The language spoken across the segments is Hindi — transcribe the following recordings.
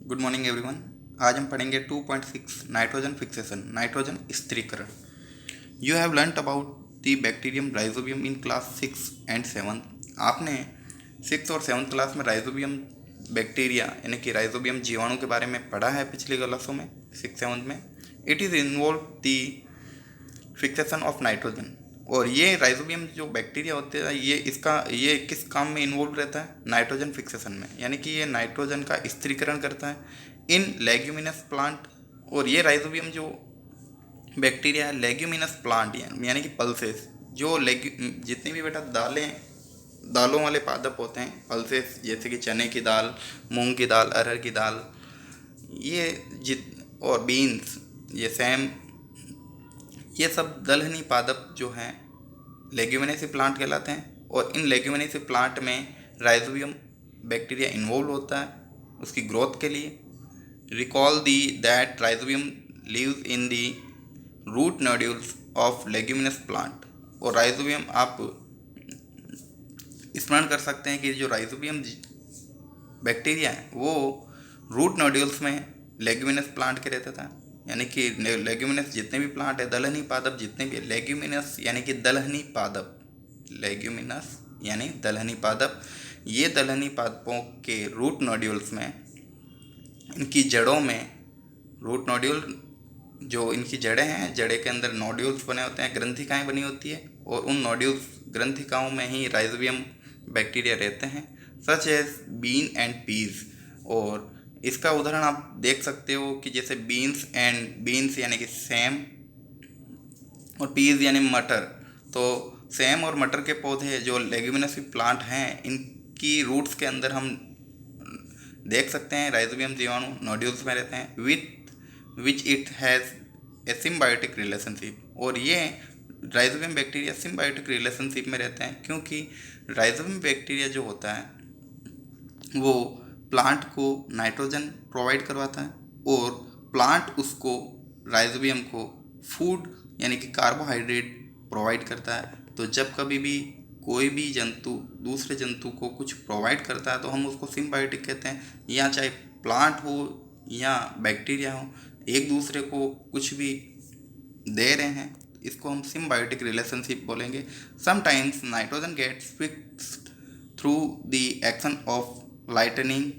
Good morning everyone. आज हम पढ़ेंगे 2.6 नाइट्रोजन फिक्सेशन, नाइट्रोजन स्थिरीकरण। You have learn about the bacterium rhizobium in class 6 and 7। आपने 6 और 7 क्लास में राइजोबियम बैक्टीरिया यानी कि राइजोबियम जीवाणु के बारे में पढ़ा है पिछली क्लासों में 6-7 में। It is involve the fixation of nitrogen. और ये राइजोबियम जो बैक्टीरिया होते हैं ये किस काम में इन्वॉल्व रहता है? नाइट्रोजन फिक्सेशन में, यानी कि ये नाइट्रोजन का स्थिरीकरण करता है इन लेग्यूमिनस प्लांट। और ये राइजोबियम जो बैक्टीरिया है लेग्यूमिनस प्लांट यानी कि पल्सेस, जो जितनी भी बेटा दालों वाले पादप होते हैं, पल्सेस जैसे कि चने की दाल, मूंग की दाल, अरहर की दाल, ये और बीन्स, ये सैम, ये सब दलहनी पादप जो हैं लेग्यूमिनेसी प्लांट कहलाते हैं। और इन लेग्यूमिनेसी प्लांट में राइजोबियम बैक्टीरिया इन्वॉल्व होता है उसकी ग्रोथ के लिए। Recall the that rhizobium lives in the root nodules of leguminous plant. और राइजोबियम आप स्मरण कर सकते हैं कि जो राइजोबियम बैक्टीरिया है वो रूट नोड्यूल्स में लेग्यूमिनस प्लांट के रहता था, यानी कि लेग्यूमिनस जितने भी प्लांट है, दलहनी पादप जितने भी, लेग्यूमिनस यानी कि दलहनी पादप, लेग्यूमिनस यानी दलहनी पादप, ये दलहनी पादपों के रूट नोड्यूल्स में, इनकी जड़ों में, रूट नोड्यूल जो इनकी जड़ें हैं, जड़े के अंदर नोड्यूल्स बने होते हैं, ग्रंथिकाएँ बनी होती है, और उन नोड्यूल्स ग्रंथिकाओं में ही राइजोबियम बैक्टीरिया रहते हैं, such as bean and peas. और इसका उदाहरण आप देख सकते हो कि जैसे बीन्स यानी कि सेम, और पीज यानी मटर। तो सेम और मटर के पौधे जो लेग्यूमिनस प्लांट हैं, इनकी रूट्स के अंदर हम देख सकते हैं राइजोबियम जीवाणु नोड्यूल्स में रहते हैं, which it has a symbiotic relationship. और ये राइजोबियम बैक्टीरिया सिम्बायोटिक रिलेशनशिप में रहते हैं क्योंकि राइजोबियम बैक्टीरिया जो होता है वो प्लांट को नाइट्रोजन प्रोवाइड करवाता है और प्लांट उसको, राइजोबियम को, फूड यानी कि कार्बोहाइड्रेट प्रोवाइड करता है। तो जब कभी भी कोई भी जंतु दूसरे जंतु को कुछ प्रोवाइड करता है तो हम उसको सिम्बायोटिक कहते हैं। या चाहे प्लांट हो या बैक्टीरिया हो, एक दूसरे को कुछ भी दे रहे हैं, इसको हम सिम्बायोटिक रिलेशनशिप बोलेंगे। Sometimes nitrogen gets fixed through the action of lightning.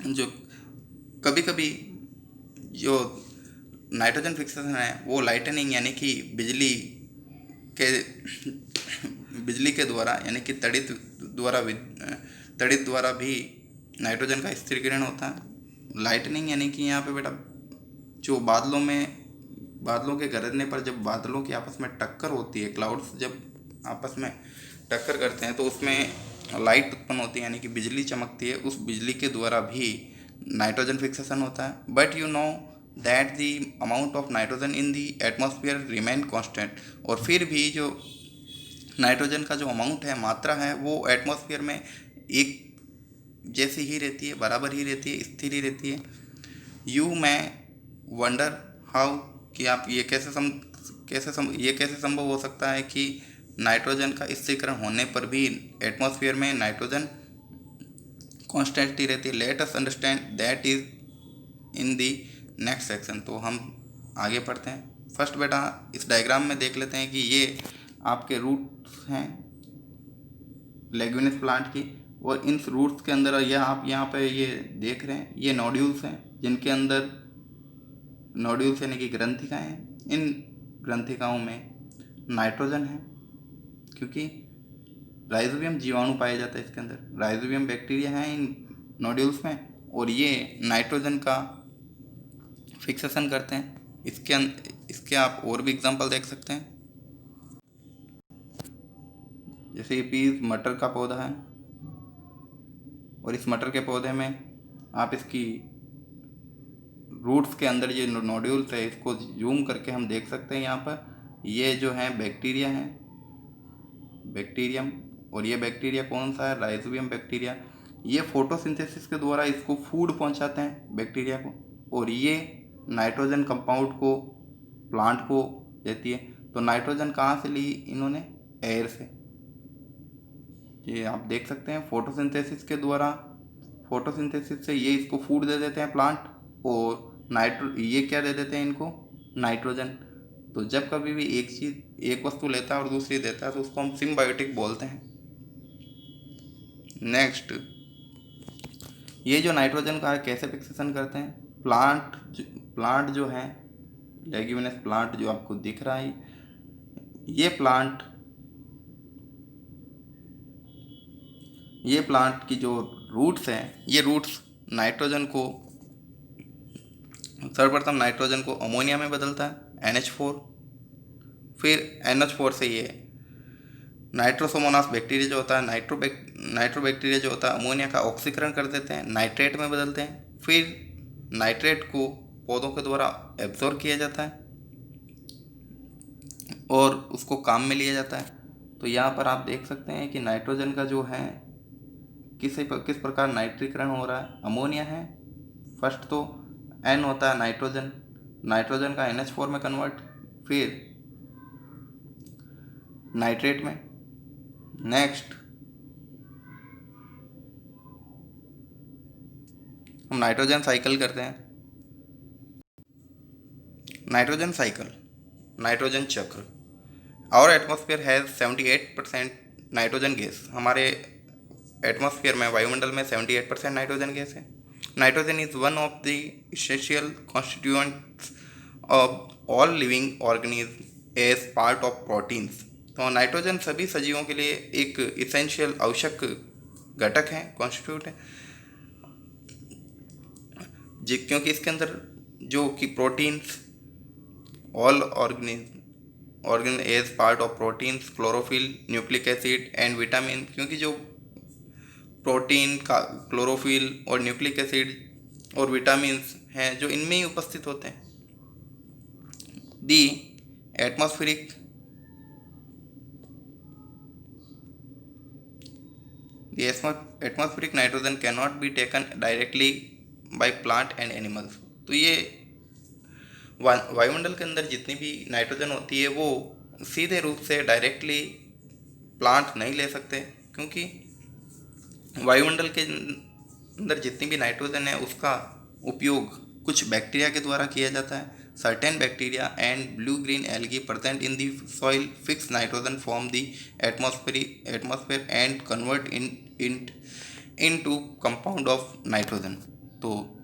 जो कभी कभी जो नाइट्रोजन फिक्सेशन है वो लाइटनिंग यानी कि बिजली के द्वारा यानी कि तड़ित द्वारा भी नाइट्रोजन का स्थिरीकरण होता है। लाइटनिंग यानी कि यहाँ पे बेटा जो बादलों के गरजने पर जब बादलों की आपस में टक्कर होती है, क्लाउड्स जब आपस में टक्कर करते हैं तो उसमें लाइट उत्पन्न होती है यानी कि बिजली चमकती है, उस बिजली के द्वारा भी नाइट्रोजन फिक्सेशन होता है। But you know that the amount of nitrogen in the atmosphere remain constant. और फिर भी जो नाइट्रोजन का जो अमाउंट है, मात्रा है, वो एटमॉस्फेयर में एक जैसी ही रहती है, बराबर ही रहती है, स्थिर ही रहती है। यू मैं वंडर हाउ, कि आप ये कैसे संभव हो सकता है कि नाइट्रोजन का स्थिरीकरण होने पर भी एटमॉस्फेयर में नाइट्रोजन कॉन्स्टेंट ही रहती है। Let us understand that is in the next section. तो हम आगे पढ़ते हैं। फर्स्ट बेटा इस डायग्राम में देख लेते हैं कि ये आपके रूट्स हैं लेग्यूमिनस प्लांट की, और इन रूट्स के अंदर यह आप यहाँ पे ये देख रहे हैं, ये नोड्यूल्स हैं जिनके अंदर, नोड्यूल्स यानी कि ग्रंथिकाएँ हैं, इन ग्रंथिकाओं में नाइट्रोजन है क्योंकि राइजोबियम जीवाणु पाया जाता है इसके अंदर, राइजोबियम बैक्टीरिया हैं इन नोड्यूल्स में, और ये नाइट्रोजन का फिक्सेशन करते हैं। इसके आप और भी एग्जांपल देख सकते हैं, जैसे ये पीज मटर का पौधा है, और इस मटर के पौधे में आप इसकी रूट्स के अंदर ये नोड्यूल्स है, इसको जूम करके हम देख सकते हैं। यहाँ पर ये जो है बैक्टीरिया है, बैक्टीरियम, और ये बैक्टीरिया कौन सा है? Rhizobium bacteria. ये फोटोसिंथेसिस के द्वारा इसको फूड पहुंचाते हैं बैक्टीरिया को, और ये नाइट्रोजन कंपाउंड को प्लांट को देती है। तो नाइट्रोजन कहाँ से ली इन्होंने? एयर से। ये आप देख सकते हैं फोटोसिंथेसिस के द्वारा फोटोसिंथेसिस से ये इसको फूड दे देते हैं प्लांट, और ये क्या दे देते हैं इनको, नाइट्रोजन। तो जब कभी भी एक चीज़, एक वस्तु लेता है और दूसरी देता है तो उसको हम सिम्बायोटिक बोलते हैं। नेक्स्ट, ये जो नाइट्रोजन का है कैसे फिक्सेशन करते हैं, प्लांट जो है लेग्यूमिनस प्लांट जो आपको दिख रहा है, ये प्लांट की जो रूट्स हैं, ये रूट्स नाइट्रोजन को, सर्वप्रथम नाइट्रोजन को अमोनिया में बदलता है NH4, फिर NH4 से ये नाइट्रोसोमोनास बैक्टीरिया जो होता है, नाइट्रो बैक्टीरिया जो होता है अमोनिया का ऑक्सीकरण कर देते हैं, नाइट्रेट में बदलते हैं, फिर नाइट्रेट को पौधों के द्वारा एब्जॉर्ब किया जाता है और उसको काम में लिया जाता है। तो यहाँ पर आप देख सकते हैं कि नाइट्रोजन का जो है किस प्रकार नाइट्रीकरण हो रहा है। अमोनिया है, फर्स्ट तो N होता है नाइट्रोजन का NH4 में कन्वर्ट, फिर नाइट्रेट में। नेक्स्ट हम नाइट्रोजन साइकिल करते हैं। नाइट्रोजन साइकिल, नाइट्रोजन चक्र। Our atmosphere has 78% nitrogen gas. हमारे एटमॉस्फेयर में, वायुमंडल में 78% नाइट्रोजन गैस है। Nitrogen is one of the essential constituents of all living organism as part of proteins. तो नाइट्रोजन सभी सजीवों के लिए एक इसेंशियल आवश्यक घटक है, कॉन्स्टिट्यूट है, क्योंकि इसके अंदर जो कि proteins, all organ as part of proteins, chlorophyll, nucleic acid and vitamin, क्योंकि जो प्रोटीन का क्लोरोफिल और न्यूक्लिक एसिड और विटामिन्स हैं जो इनमें ही उपस्थित होते हैं। The atmospheric nitrogen can not be taken directly by plant and animals. तो ये वायुमंडल के अंदर जितनी भी नाइट्रोजन होती है वो सीधे रूप से डायरेक्टली प्लांट नहीं ले सकते, क्योंकि वायुमंडल के अंदर जितनी भी नाइट्रोजन है उसका उपयोग कुछ बैक्टीरिया के द्वारा किया जाता है। Certain bacteria and blue green algae present in the soil fix nitrogen from the atmosphere and convert into compound of nitrogen. तो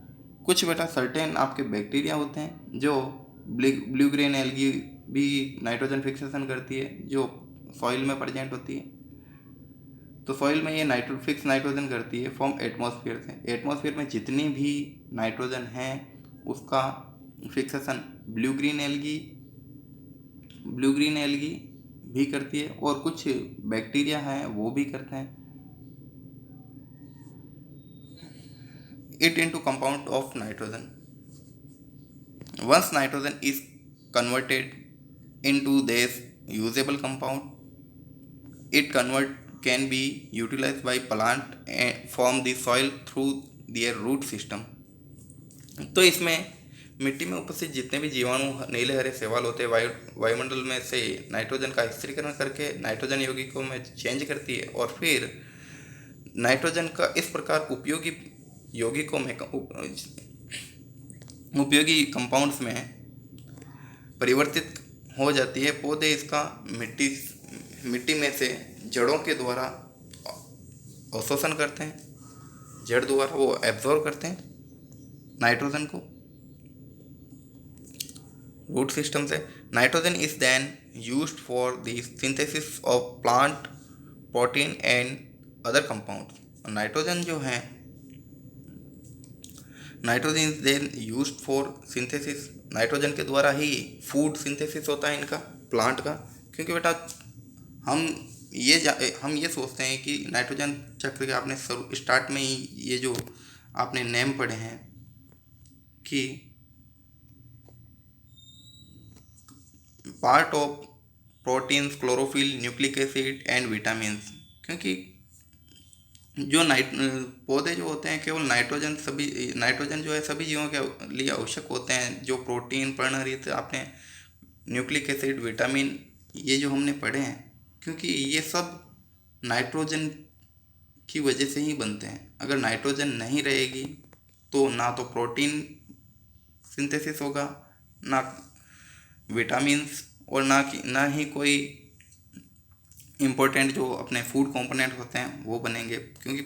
कुछ बेटा सर्टेन आपके बैक्टीरिया होते हैं जो ब्लू ग्रीन एल्गी भी नाइट्रोजन फिक्सेशन करती है, जो सॉइल में प्रेजेंट होती है। तो सॉइल में ये फिक्स नाइट्रोजन करती है फ्रॉम एटमॉस्फेयर से। एटमॉस्फेयर में जितनी भी नाइट्रोजन है उसका फिक्सेशन ब्लू ग्रीन एल्गी भी करती है, और कुछ बैक्टीरिया हैं वो भी करते हैं it into compound of nitrogen. Once nitrogen is converted into this usable compound, it can be utilized by plant from the soil through their root system. तो इसमें मिट्टी में उपस्थित जितने भी जीवाणु, नीले हरे शैवाल होते हैं, वायुमंडल में से नाइट्रोजन का स्थिरीकरण करके नाइट्रोजन यौगिकों में चेंज करती है, और फिर नाइट्रोजन का इस प्रकार उपयोगी यौगिकों में, उपयोगी कंपाउंड्स में परिवर्तित हो जाती है। पौधे इसका मिट्टी में से जड़ों के द्वारा अवशोषण करते हैं, जड़ द्वारा वो एब्जॉर्ब करते हैं नाइट्रोजन को रूट सिस्टम से। Nitrogen is then used for the synthesis of plant protein and other compounds. Nitrogen जो है, nitrogen is then used for synthesis. Nitrogen के द्वारा ही फूड सिंथेसिस होता है इनका, प्लांट का। क्योंकि बेटा हम ये सोचते हैं कि नाइट्रोजन चक्र के आपने स्टार्ट में ही ये जो आपने नेम पढ़े हैं कि part of proteins, chlorophyll, nucleic acid and vitamins, क्योंकि जो पौधे जो होते हैं केवल नाइट्रोजन जो है सभी जीवों के लिए आवश्यक होते हैं। जो प्रोटीन, पर्णहरित, आपने न्यूक्लिक एसिड, विटामिन, ये जो हमने पढ़े हैं, क्योंकि ये सब नाइट्रोजन की वजह से ही बनते हैं। अगर नाइट्रोजन नहीं रहेगी तो ना तो प्रोटीन सिंथेसिस होगा, ना विटामिन्स, और ना ही कोई इम्पोर्टेंट जो अपने फूड कंपोनेंट होते हैं वो बनेंगे। क्योंकि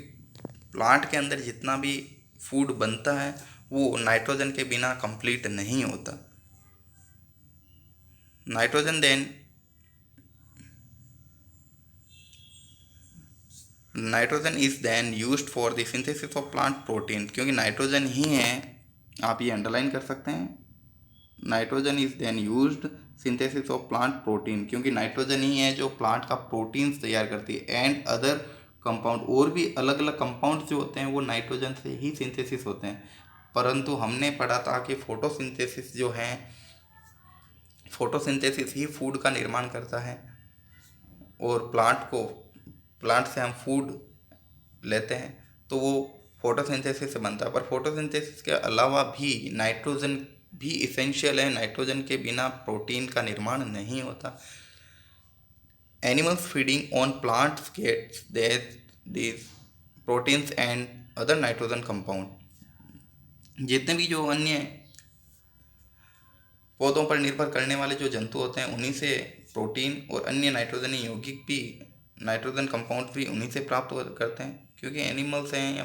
प्लांट के अंदर जितना भी फूड बनता है वो नाइट्रोजन के बिना कंप्लीट नहीं होता। Nitrogen then nitrogen is then used for the synthesis of plant protein. क्योंकि नाइट्रोजन ही है, आप ये अंडरलाइन कर सकते हैं, nitrogen is then used synthesis of plant protein. क्योंकि नाइट्रोजन ही है जो प्लांट का प्रोटीन्स तैयार करती है। एंड अदर कंपाउंड, और भी अलग अलग कंपाउंड जो होते हैं वो नाइट्रोजन से ही सिंथेसिस होते हैं। परंतु हमने पढ़ा था कि फोटोसिंथेसिस जो है, फोटोसिंथेसिस ही फूड का निर्माण करता है, और प्लांट से हम फूड लेते हैं तो वो फोटोसिंथेसिस से बनता है। पर फोटोसिंथेसिस के अलावा भी नाइट्रोजन भी इसेंशियल है। नाइट्रोजन के बिना प्रोटीन का निर्माण नहीं होता। Animals feeding on plants gets this proteins and other nitrogen compound. जितने भी जो अन्य पौधों पर निर्भर करने वाले जो जंतु होते हैं उन्हीं से प्रोटीन और अन्य नाइट्रोजन यौगिक भी, नाइट्रोजन कंपाउंड भी उन्हीं से प्राप्त करते हैं। क्योंकि एनिमल्स हैं या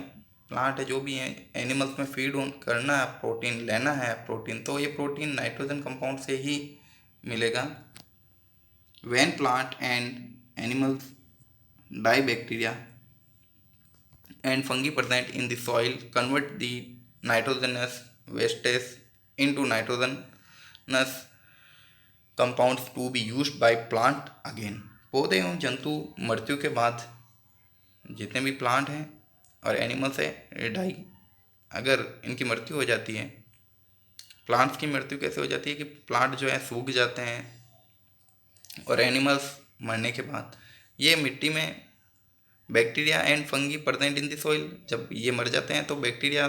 प्लांट है, जो भी हैं, एनिमल्स में फीड करना है प्रोटीन, लेना है प्रोटीन, तो ये प्रोटीन नाइट्रोजन कंपाउंड से ही मिलेगा। When plant and animals die, bacteria and fungi present in the soil convert the nitrogenous wastage into nitrogenous compounds to be used by plant again. पौधे एवं जंतु मृत्यु के बाद, जितने भी प्लांट हैं और एनिमल्स है डाई, अगर इनकी मृत्यु हो जाती है, प्लांट्स की मृत्यु कैसे हो जाती है कि प्लांट जो है सूख जाते हैं, और एनिमल्स मरने के बाद ये मिट्टी में bacteria and fungi present in the soil, जब ये मर जाते हैं तो बैक्टीरिया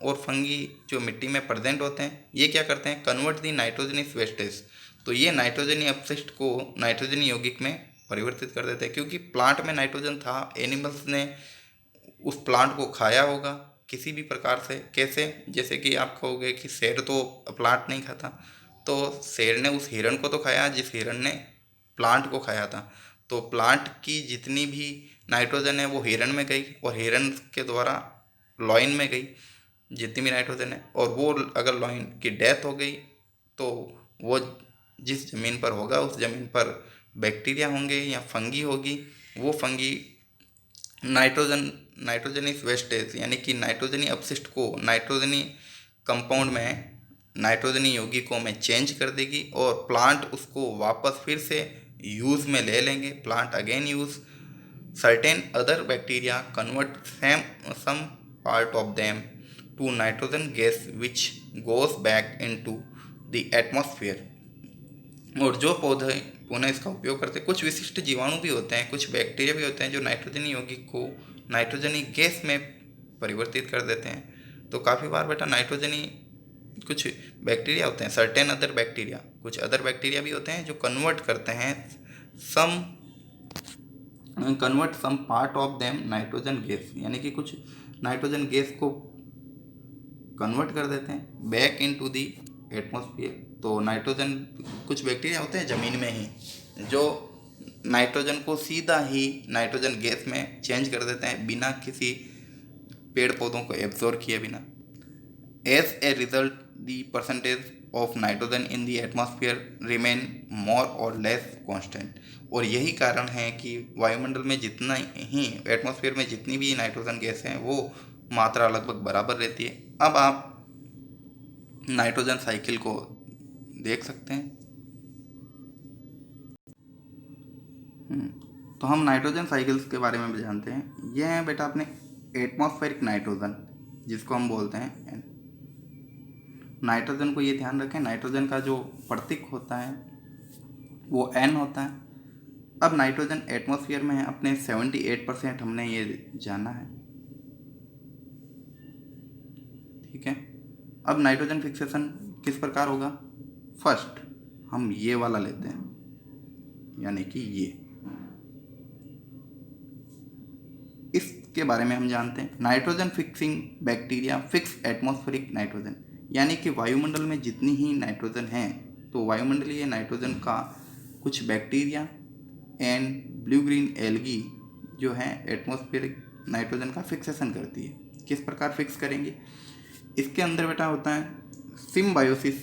और फंगी जो मिट्टी में प्रेजेंट होते हैं ये क्या करते हैं, कन्वर्ट दी नाइट्रोजनस वेस्टेज। तो ये नाइट्रोजनी अपशिष्ट को नाइट्रोजनी यौगिक में परिवर्तित कर देते हैं। क्योंकि प्लांट में नाइट्रोजन था, एनिमल्स ने उस प्लांट को खाया होगा किसी भी प्रकार से। कैसे, जैसे कि आप कहोगे कि शेर तो प्लांट नहीं खाता, तो शेर ने उस हिरण को तो खाया जिस हिरण ने प्लांट को खाया था। तो प्लांट की जितनी भी नाइट्रोजन है वो हिरण में गई, और हिरण के द्वारा लॉइन में गई जितनी भी नाइट्रोजन है। और वो अगर लॉइन की डेथ हो गई तो वो जिस ज़मीन पर होगा उस ज़मीन पर बैक्टीरिया होंगे या फंगी होगी। वो फंगी नाइट्रोजनस वेस्टेज यानी कि नाइट्रोजनी अपशिष्ट को नाइट्रोजनी कंपाउंड में, नाइट्रोजनी यौगिकों में चेंज कर देगी, और प्लांट उसको वापस फिर से यूज़ में ले लेंगे। Plant again use certain other bacteria convert some part of them to nitrogen gas which goes back into the atmosphere. और जो पौधे पुनः इसका उपयोग करते हैं, कुछ विशिष्ट जीवाणु भी होते हैं, कुछ बैक्टीरिया भी होते हैं जो नाइट्रोजनी यौगिक को नाइट्रोजनी गैस में परिवर्तित कर देते हैं। तो काफ़ी बार बेटा नाइट्रोजनी कुछ बैक्टीरिया होते हैं, सर्टेन अदर बैक्टीरिया, कुछ अदर बैक्टीरिया भी होते हैं जो कन्वर्ट करते हैं some part of them nitrogen gas, यानी कि कुछ नाइट्रोजन गैस को कन्वर्ट कर देते हैं बैक इनटू दी एटमॉस्फेयर। तो नाइट्रोजन, कुछ बैक्टीरिया होते हैं ज़मीन में ही जो नाइट्रोजन को सीधा ही नाइट्रोजन गैस में चेंज कर देते हैं बिना किसी पेड़ पौधों को एब्जॉर्ब किए बिना। As a result the percentage of nitrogen in the atmosphere remain more or less constant. और यही कारण है कि वायुमंडल में जितना ही, एटमॉस्फेयर में जितनी भी नाइट्रोजन गैस है वो मात्रा लगभग बराबर रहती है। अब आप नाइट्रोजन साइकिल को देख सकते हैं। तो हम नाइट्रोजन साइकिल्स के बारे में भी जानते हैं। यह है बेटा अपने एटमॉस्फेरिक नाइट्रोजन, जिसको हम बोलते हैं नाइट्रोजन को। ये ध्यान रखें, नाइट्रोजन का जो प्रतीक होता है वो N होता है। अब नाइट्रोजन एटमॉस्फेयर में है अपने 78%, हमने ये जाना है, ठीक है। अब नाइट्रोजन फिक्सेशन किस प्रकार होगा, फर्स्ट हम ये वाला लेते हैं, यानी कि ये, इस के बारे में हम जानते हैं। Nitrogen fixing bacteria fix atmospheric nitrogen, यानी कि वायुमंडल में जितनी ही नाइट्रोजन है तो वायुमंडलीय नाइट्रोजन का कुछ bacteria and blue green algae जो है एटमॉस्फेरिक नाइट्रोजन का फिक्सेशन करती है। किस प्रकार फिक्स करेंगे? इसके अंदर बेटा होता है सिम्बायोसिस,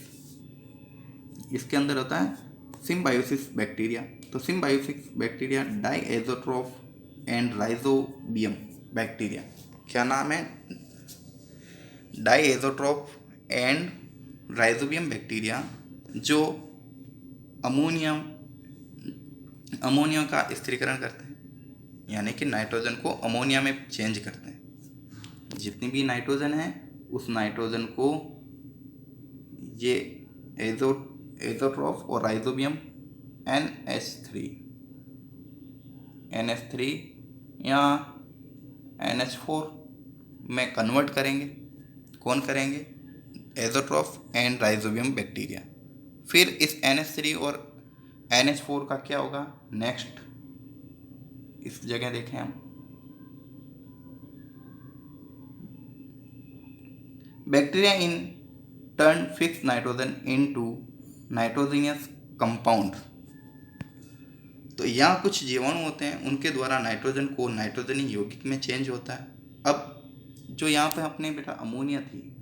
इसके अंदर होता है सिम्बायोसिस बैक्टीरिया। तो symbiosis bacteria diazotroph and rhizobium bacteria, क्या नाम है? डाइएज़ोट्रोफ एंड राइजोबियम बैक्टीरिया, जो अमोनिया का स्थिरीकरण करते हैं, यानी कि नाइट्रोजन को अमोनिया में चेंज करते हैं। जितनी भी नाइट्रोजन है उस नाइट्रोजन को ये एज़ोट्रोफ और राइजोबियम NH3 या NH4 में कन्वर्ट करेंगे। कौन करेंगे? एज़ोट्रोफ एंड राइजोबियम बैक्टीरिया। फिर इस NH3 और NH4 का क्या होगा? नेक्स्ट इस जगह देखें हम, bacteria in turn fix nitrogen into nitrogenous compound. तो यहाँ कुछ जीवाणु होते हैं, उनके द्वारा नाइट्रोजन को नाइट्रोजनी यौगिक में चेंज होता है। अब जो यहाँ पे अपने बेटा अमोनिया थी,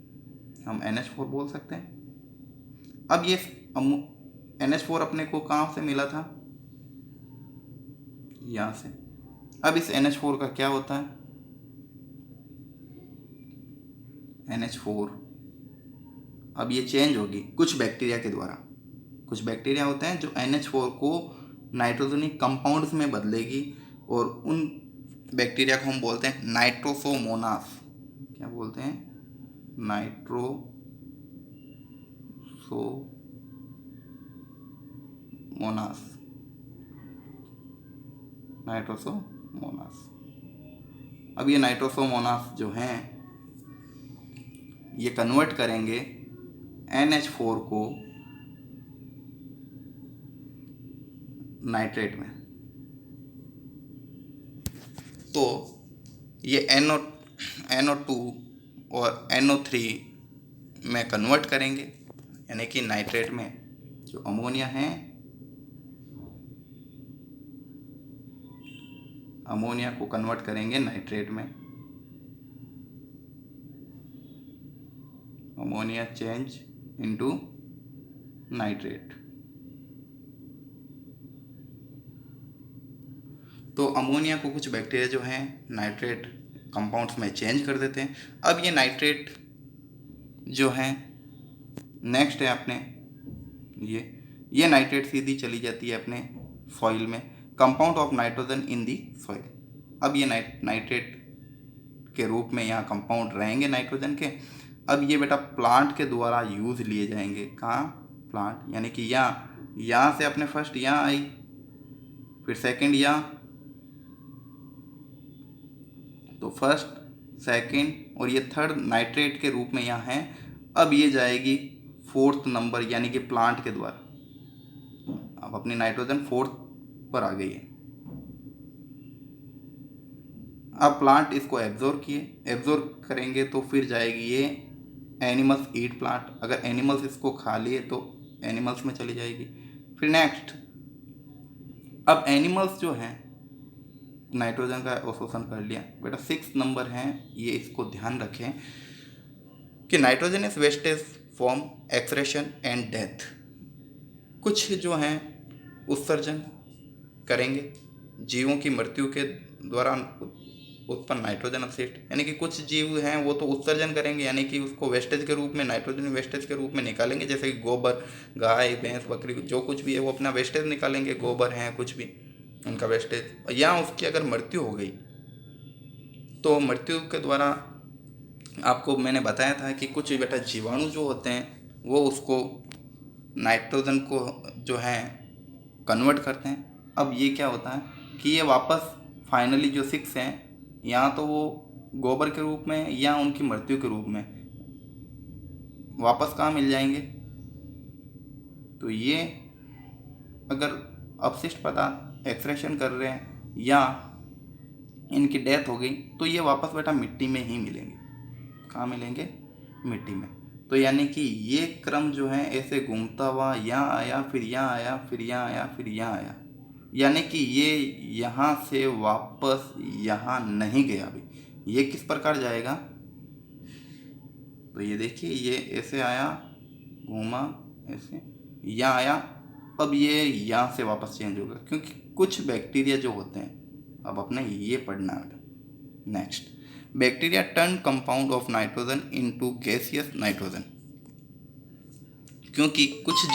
हम NH4 बोल सकते हैं। अब ये NH4 अपने को कहाँ से मिला था? यहाँ से। अब इस NH4 का क्या होता है? NH4 अब ये चेंज होगी कुछ बैक्टीरिया के द्वारा। कुछ बैक्टीरिया होते हैं जो NH4 को नाइट्रोजनिक कंपाउंड्स में बदलेगी, और उन बैक्टीरिया को हम बोलते हैं नाइट्रोसोमोनास। क्या बोलते हैं? नाइट्रोसोमोनास। अब ये नाइट्रोसोमोनास जो हैं ये कन्वर्ट करेंगे NH4 को नाइट्रेट में। तो ये NO2 और NO3 में कन्वर्ट करेंगे, यानी कि नाइट्रेट में जो अमोनिया है, अमोनिया को कन्वर्ट करेंगे नाइट्रेट में। Ammonia change into nitrate. तो अमोनिया को कुछ बैक्टीरिया जो हैं नाइट्रेट कंपाउंड्स में चेंज कर देते हैं। अब ये नाइट्रेट जो है नेक्स्ट है अपने ये नाइट्रेट सीधी चली जाती है अपने सॉइल में, compound of nitrogen in the soil. अब ये नाइट्रेट के रूप में यहाँ कंपाउंड रहेंगे नाइट्रोजन के। अब ये बेटा प्लांट के द्वारा यूज लिए जाएंगे। कहाँ? प्लांट, यानी कि यहाँ से अपने फर्स्ट यहाँ आई, फिर सेकंड यहाँ, तो फर्स्ट सेकंड और ये थर्ड नाइट्रेट के रूप में यहाँ है। अब ये जाएगी फोर्थ नंबर, यानी कि प्लांट के द्वारा। अब अपनी नाइट्रोजन फोर्थ पर आ गई है। अब प्लांट इसको एब्जॉर्ब करेंगे तो फिर जाएगी ये एनिमल्स ईट प्लांट। अगर एनिमल्स इसको खा लिए तो एनिमल्स में चली जाएगी। फिर नेक्स्ट, अब एनिमल्स जो हैं नाइट्रोजन का अवशोषण कर लिया। बेटा 6 नंबर है, ये इसको ध्यान रखें कि nitrogen is wastage form excretion and death. कुछ जो हैं उत्सर्जन करेंगे, जीवों की मृत्यु के दौरान उत्पन्न नाइट्रोजन अपशिष्ट, यानी कि कुछ जीव हैं वो तो उत्सर्जन करेंगे, यानी कि उसको वेस्टेज के रूप में, नाइट्रोजन वेस्टेज के रूप में निकालेंगे। जैसे कि गोबर, गाय भैंस बकरी जो कुछ भी है वो अपना वेस्टेज निकालेंगे, गोबर हैं कुछ भी उनका वेस्टेज। या उसकी अगर मृत्यु हो गई तो मृत्यु के द्वारा आपको मैंने बताया था कि कुछ बेटा जीवाणु जो होते हैं वो उसको नाइट्रोजन को जो है कन्वर्ट करते हैं। अब ये क्या होता है कि ये वापस फाइनली जो 6 हैं, या तो वो गोबर के रूप में या उनकी मृत्यु के रूप में वापस कहाँ मिल जाएंगे? तो ये अगर अपशिष्ट पदार्थ एक्सक्रेशन कर रहे हैं या इनकी डेथ हो गई तो ये वापस बेटा मिट्टी में ही मिलेंगे। कहाँ मिलेंगे? मिट्टी में। तो यानी कि ये क्रम जो है ऐसे घूमता हुआ यहाँ आया, फिर यहाँ आया, फिर यहाँ आया, फिर यहाँ आया, यानी कि ये यहाँ से वापस यहाँ नहीं गया। अभी ये किस प्रकार जाएगा? तो ये देखिए, ये ऐसे आया, घूमा ऐसे, यहाँ आया, अब ये यहाँ से वापस चेंज होगा, क्योंकि कुछ बैक्टीरिया जो होते हैं, अब अपने ये पढ़ना है। Next, bacteria turn compound of nitrogen into gaseous nitrogen. क्योंकि कुछ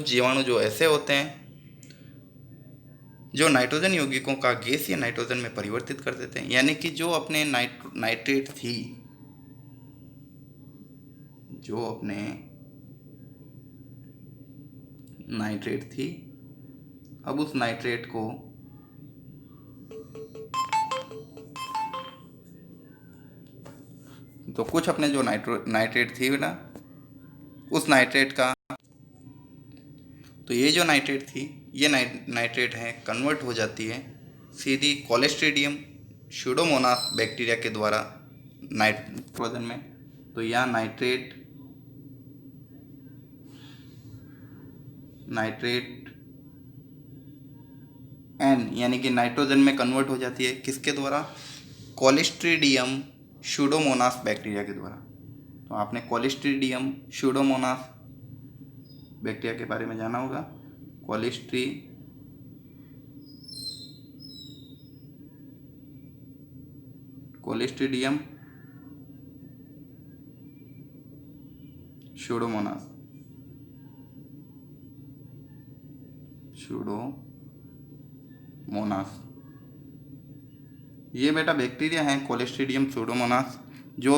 जीवाणु जो ऐसे होते हैं जो नाइट्रोजन यौगिकों का गैसीय नाइट्रोजन में परिवर्तित कर देते हैं। यानी कि जो अपने नाइट्रेट थी, जो अपने नाइट्रेट थी, अब उस नाइट्रेट को तो कुछ अपने जो नाइट्रेट थी बेटा, उस नाइट्रेट का, तो ये जो नाइट्रेट थी, ये नाइट्रेट है कन्वर्ट हो जाती है सीधी कोलेस्ट्रीडियम स्यूडोमोनास बैक्टीरिया के द्वारा नाइट्रोजन में। तो यहाँ नाइट्रेट एन यानी कि नाइट्रोजन में कन्वर्ट हो जाती है, किसके द्वारा? कोलेस्ट्रीडियम स्यूडोमोनास बैक्टीरिया के द्वारा। तो आपने कोलेस्ट्रीडियम स्यूडोमोनास बैक्टीरिया के बारे में जाना होगा। कोलेस्ट्रीडियम स्यूडोमोनास ये बेटा बैक्टीरिया हैं कोलेस्ट्रीडियम स्यूडोमोनास, जो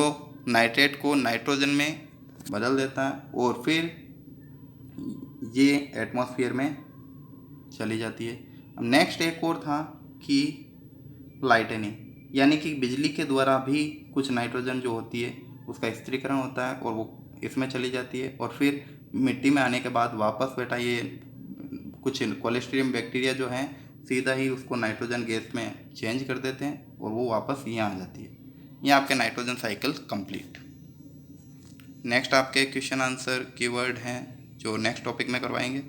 नाइट्रेट को नाइट्रोजन में बदल देता है और फिर ये एटमॉस्फेयर में चली जाती है। अब नेक्स्ट एक और था कि लाइटनिंग, यानी कि बिजली के द्वारा भी कुछ नाइट्रोजन जो होती है उसका स्थिरीकरण होता है और वो इसमें चली जाती है, और फिर मिट्टी में आने के बाद वापस बेटा ये कुछ कोलेस्ट्रीडियम बैक्टीरिया जो हैं सीधा ही उसको नाइट्रोजन गैस में चेंज कर देते हैं और वो वापस यहाँ आ जाती है। ये आपके नाइट्रोजन साइकिल कंप्लीट। नेक्स्ट आपके क्वेश्चन आंसर कीवर्ड हैं जो नेक्स्ट टॉपिक में करवाएंगे।